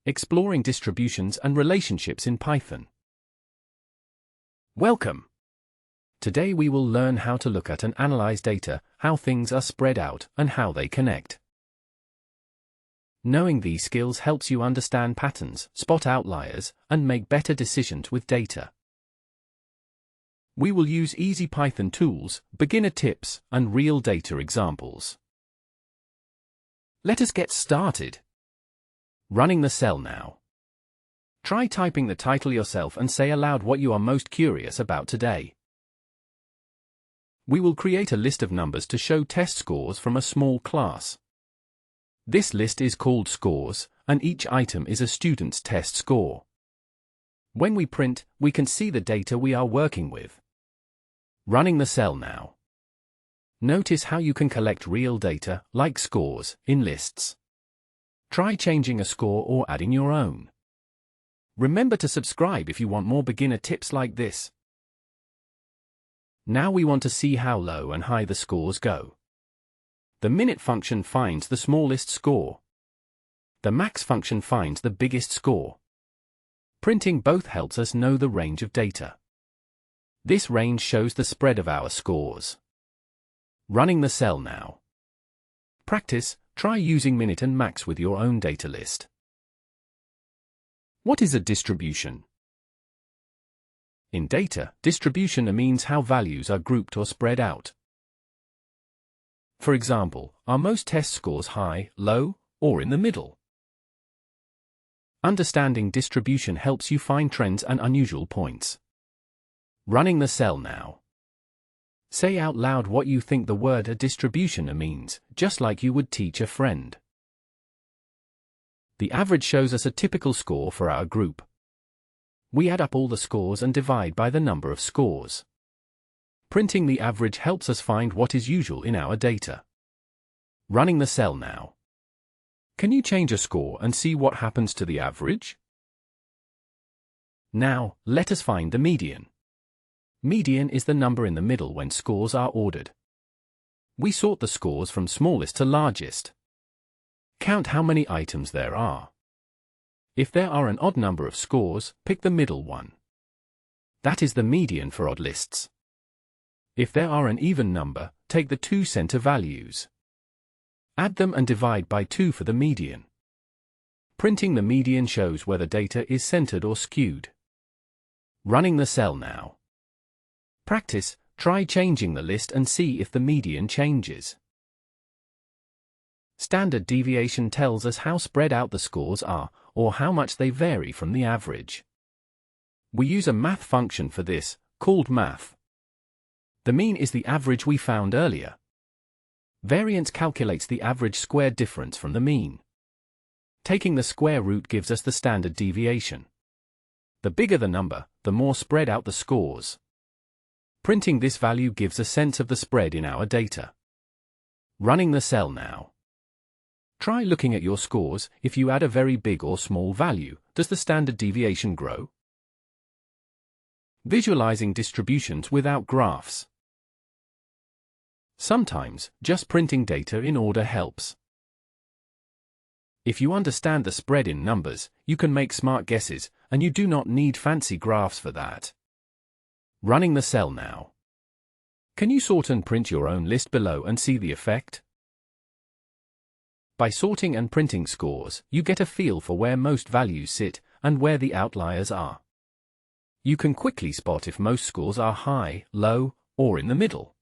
Exploring Distributions and Relationships in Python. Welcome! Today we will learn how to look at and analyze data, how things are spread out, and how they connect. Knowing these skills helps you understand patterns, spot outliers, and make better decisions with data. We will use easy Python tools, beginner tips, and real data examples. Let us get started. Running the cell now. Try typing the title yourself and say aloud what you are most curious about today. We will create a list of numbers to show test scores from a small class. This list is called scores, and each item is a student's test score. When we print, we can see the data we are working with. Running the cell now. Notice how you can collect real data, like scores, in lists. Try changing a score or adding your own. Remember to subscribe if you want more beginner tips like this. Now we want to see how low and high the scores go. The minute function finds the smallest score. The max function finds the biggest score. Printing both helps us know the range of data. This range shows the spread of our scores. Running the cell now. Practice. Try using minute and max with your own data list. What is a distribution? In data, distribution means how values are grouped or spread out. For example, are most test scores high, low, or in the middle? Understanding distribution helps you find trends and unusual points. Running the cell now. Say out loud what you think the word a distribution means, just like you would teach a friend. The average shows us a typical score for our group. We add up all the scores and divide by the number of scores. Printing the average helps us find what is usual in our data. Running the cell now. Can you change a score and see what happens to the average? Now, let us find the median. Median is the number in the middle when scores are ordered. We sort the scores from smallest to largest. Count how many items there are. If there are an odd number of scores, pick the middle one. That is the median for odd lists. If there are an even number, take the two center values. Add them and divide by 2 for the median. Printing the median shows whether data is centered or skewed. Running the cell now. Practice. Try changing the list and see if the median changes. Standard deviation tells us how spread out the scores are, or how much they vary from the average. We use a math function for this, called math. The mean is the average we found earlier. Variance calculates the average squared difference from the mean. Taking the square root gives us the standard deviation. The bigger the number, the more spread out the scores. Printing this value gives a sense of the spread in our data. Running the cell now. Try looking at your scores. If you add a very big or small value, does the standard deviation grow? Visualizing distributions without graphs. Sometimes, just printing data in order helps. If you understand the spread in numbers, you can make smart guesses, and you do not need fancy graphs for that. Running the cell now. Can you sort and print your own list below and see the effect? By sorting and printing scores, you get a feel for where most values sit and where the outliers are. You can quickly spot if most scores are high, low, or in the middle.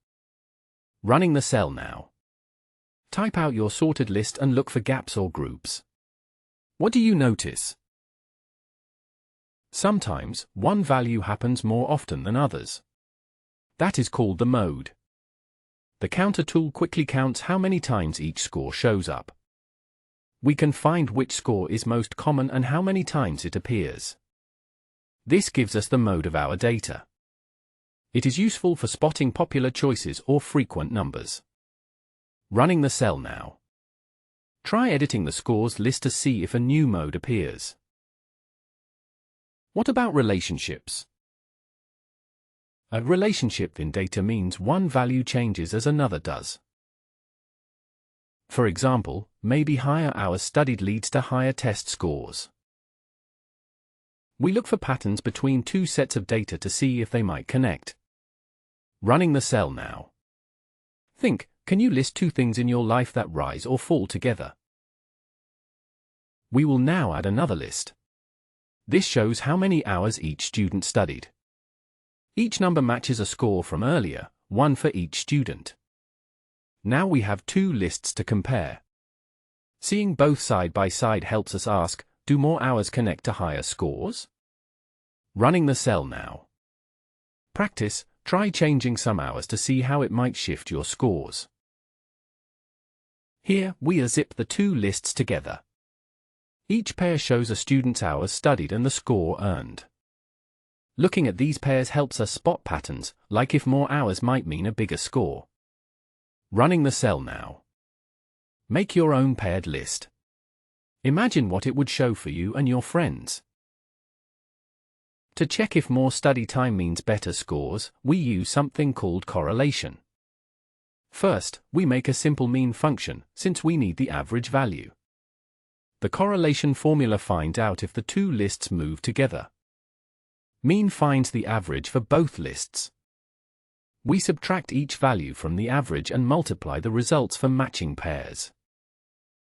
Running the cell now. Type out your sorted list and look for gaps or groups. What do you notice? Sometimes, one value happens more often than others. That is called the mode. The counter tool quickly counts how many times each score shows up. We can find which score is most common and how many times it appears. This gives us the mode of our data. It is useful for spotting popular choices or frequent numbers. Running the cell now. Try editing the scores list to see if a new mode appears. What about relationships? A relationship in data means one value changes as another does. For example, maybe higher hours studied leads to higher test scores. We look for patterns between two sets of data to see if they might connect. Running the cell now. Think, can you list two things in your life that rise or fall together? We will now add another list. This shows how many hours each student studied. Each number matches a score from earlier, one for each student. Now we have two lists to compare. Seeing both side by side helps us ask, do more hours connect to higher scores? Running the cell now. Practice, try changing some hours to see how it might shift your scores. Here, we zip the two lists together. Each pair shows a student's hours studied and the score earned. Looking at these pairs helps us spot patterns, like if more hours might mean a bigger score. Running the cell now. Make your own paired list. Imagine what it would show for you and your friends. To check if more study time means better scores, we use something called correlation. First, we make a simple mean function, since we need the average value. The correlation formula finds out if the two lists move together. Mean finds the average for both lists. We subtract each value from the average and multiply the results for matching pairs.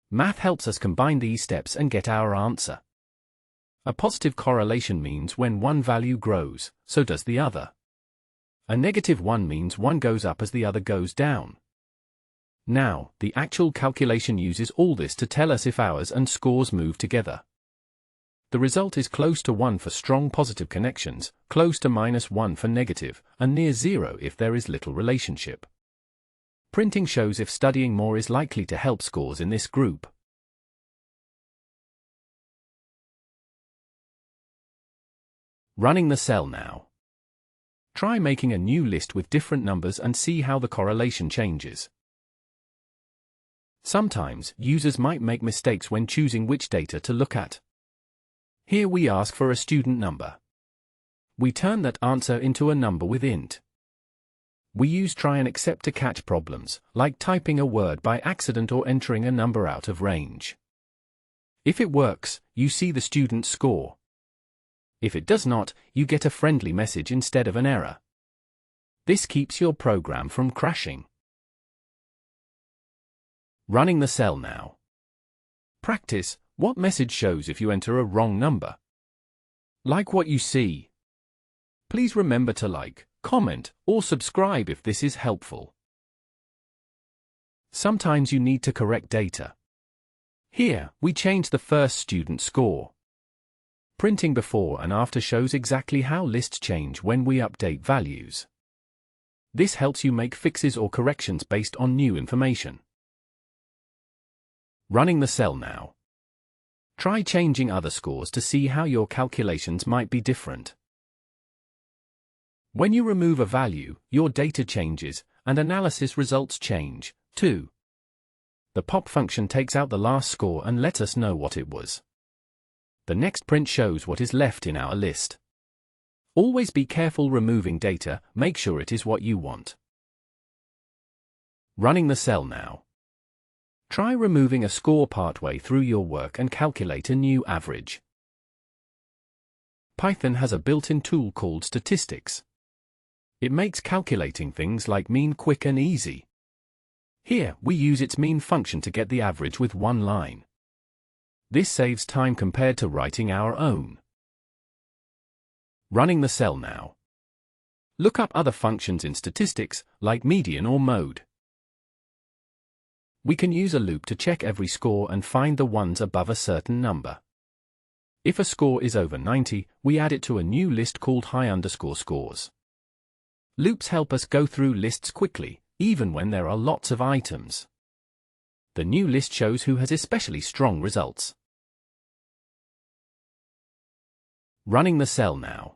Math helps us combine these steps and get our answer. A positive correlation means when one value grows, so does the other. A negative one means one goes up as the other goes down. Now, the actual calculation uses all this to tell us if hours and scores move together. The result is close to 1 for strong positive connections, close to -1 for negative, and near 0 if there is little relationship. Printing shows if studying more is likely to help scores in this group. Running the cell now. Try making a new list with different numbers and see how the correlation changes. Sometimes, users might make mistakes when choosing which data to look at. Here we ask for a student number. We turn that answer into a number with int. We use try and except to catch problems, like typing a word by accident or entering a number out of range. If it works, you see the student's score. If it does not, you get a friendly message instead of an error. This keeps your program from crashing. Running the cell now. Practice, what message shows if you enter a wrong number? Like what you see. Please remember to like, comment, or subscribe if this is helpful. Sometimes you need to correct data. Here, we change the first student score. Printing before and after shows exactly how lists change when we update values. This helps you make fixes or corrections based on new information. Running the cell now. Try changing other scores to see how your calculations might be different. When you remove a value, your data changes, and analysis results change, too. The pop function takes out the last score and lets us know what it was. The next print shows what is left in our list. Always be careful removing data, make sure it is what you want. Running the cell now. Try removing a score partway through your work and calculate a new average. Python has a built-in tool called statistics. It makes calculating things like mean quick and easy. Here, we use its mean function to get the average with one line. This saves time compared to writing our own. Running the cell now. Look up other functions in statistics, like median or mode. We can use a loop to check every score and find the ones above a certain number. If a score is over 90, we add it to a new list called high_scores. Loops help us go through lists quickly, even when there are lots of items. The new list shows who has especially strong results. Running the cell now.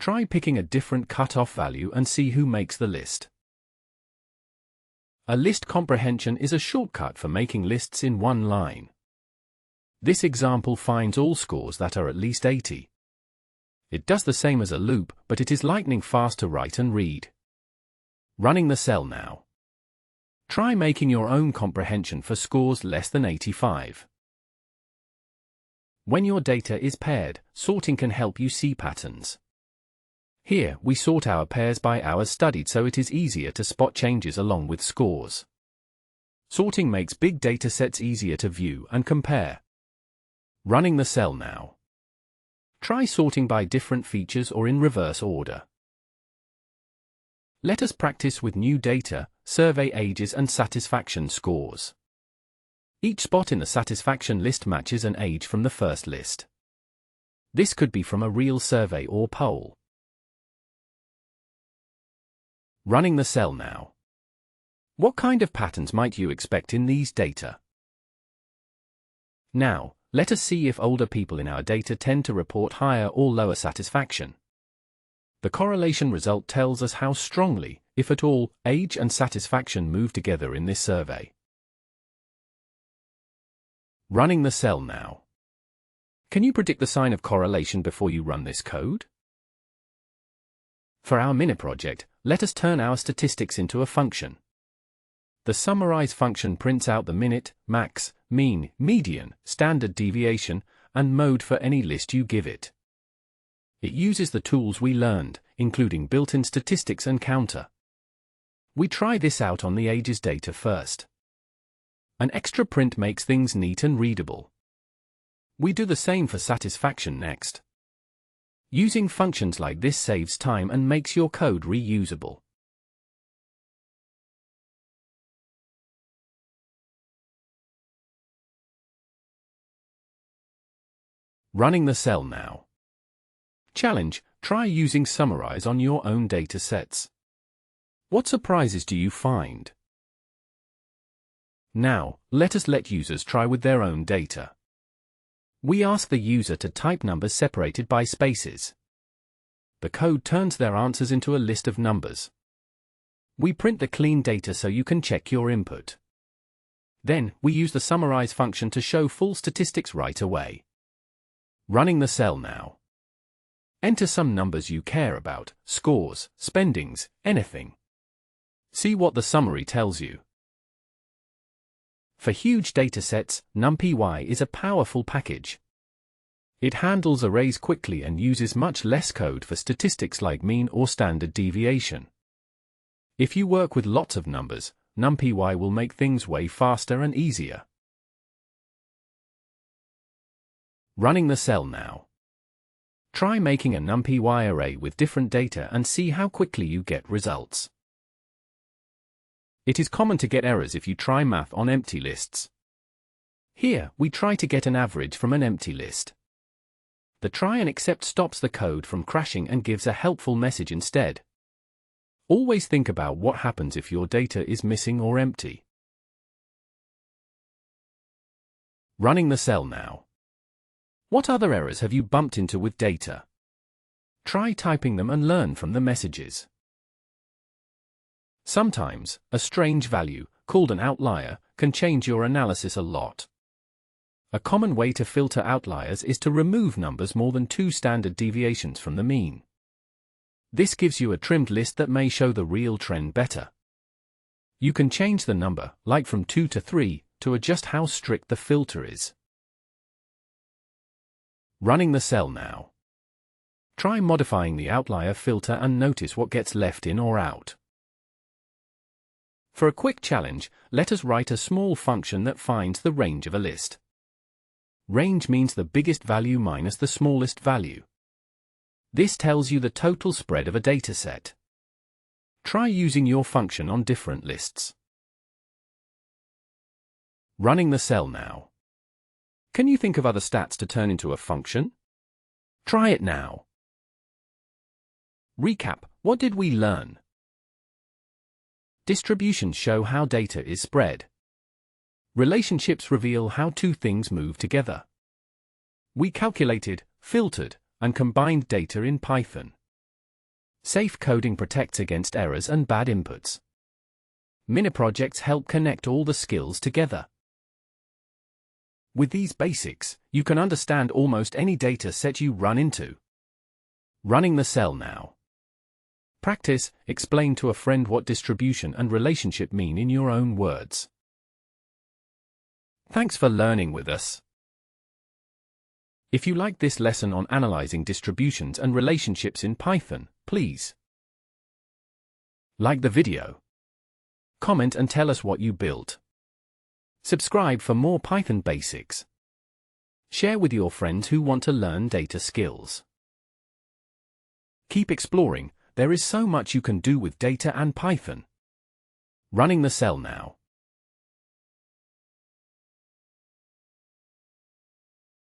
Try picking a different cutoff value and see who makes the list. A list comprehension is a shortcut for making lists in one line. This example finds all scores that are at least 80. It does the same as a loop, but it is lightning fast to write and read. Running the cell now. Try making your own comprehension for scores less than 85. When your data is paired, sorting can help you see patterns. Here, we sort our pairs by hours studied so it is easier to spot changes along with scores. Sorting makes big data sets easier to view and compare. Running the cell now. Try sorting by different features or in reverse order. Let us practice with new data, survey ages and satisfaction scores. Each spot in the satisfaction list matches an age from the first list. This could be from a real survey or poll. Running the cell now. What kind of patterns might you expect in these data? Now, let us see if older people in our data tend to report higher or lower satisfaction. The correlation result tells us how strongly, if at all, age and satisfaction move together in this survey. Running the cell now. Can you predict the sign of correlation before you run this code? For our mini project, let us turn our statistics into a function. The summarize function prints out the minute, max, mean, median, standard deviation, and mode for any list you give it. It uses the tools we learned, including built-in statistics and counter. We try this out on the ages data first. An extra print makes things neat and readable. We do the same for satisfaction next. Using functions like this saves time and makes your code reusable. Running the cell now. Challenge: try using summarize on your own data sets. What surprises do you find? Now, let us let users try with their own data. We ask the user to type numbers separated by spaces. The code turns their answers into a list of numbers. We print the clean data so you can check your input. Then, we use the summarize function to show full statistics right away. Running the cell now. Enter some numbers you care about, scores, spendings, anything. See what the summary tells you. For huge datasets, NumPy is a powerful package. It handles arrays quickly and uses much less code for statistics like mean or standard deviation. If you work with lots of numbers, NumPy will make things way faster and easier. Running the cell now. Try making a NumPy array with different data and see how quickly you get results. It is common to get errors if you try math on empty lists. Here, we try to get an average from an empty list. The try and except stops the code from crashing and gives a helpful message instead. Always think about what happens if your data is missing or empty. Running the cell now. What other errors have you bumped into with data? Try typing them and learn from the messages. Sometimes, a strange value, called an outlier, can change your analysis a lot. A common way to filter outliers is to remove numbers more than 2 standard deviations from the mean. This gives you a trimmed list that may show the real trend better. You can change the number, like from 2 to 3, to adjust how strict the filter is. Running the cell now. Try modifying the outlier filter and notice what gets left in or out. For a quick challenge, let us write a small function that finds the range of a list. Range means the biggest value minus the smallest value. This tells you the total spread of a dataset. Try using your function on different lists. Running the cell now. Can you think of other stats to turn into a function? Try it now. Recap: what did we learn? Distributions show how data is spread. Relationships reveal how two things move together. We calculated, filtered, and combined data in Python. Safe coding protects against errors and bad inputs. Mini projects help connect all the skills together. With these basics, you can understand almost any data set you run into. Running the cell now. Practice: explain to a friend what distribution and relationship mean in your own words. Thanks for learning with us. If you like this lesson on analyzing distributions and relationships in Python, please like the video, comment and tell us what you built. Subscribe for more Python basics. Share with your friends who want to learn data skills. Keep exploring, there is so much you can do with data and Python. Running the cell now.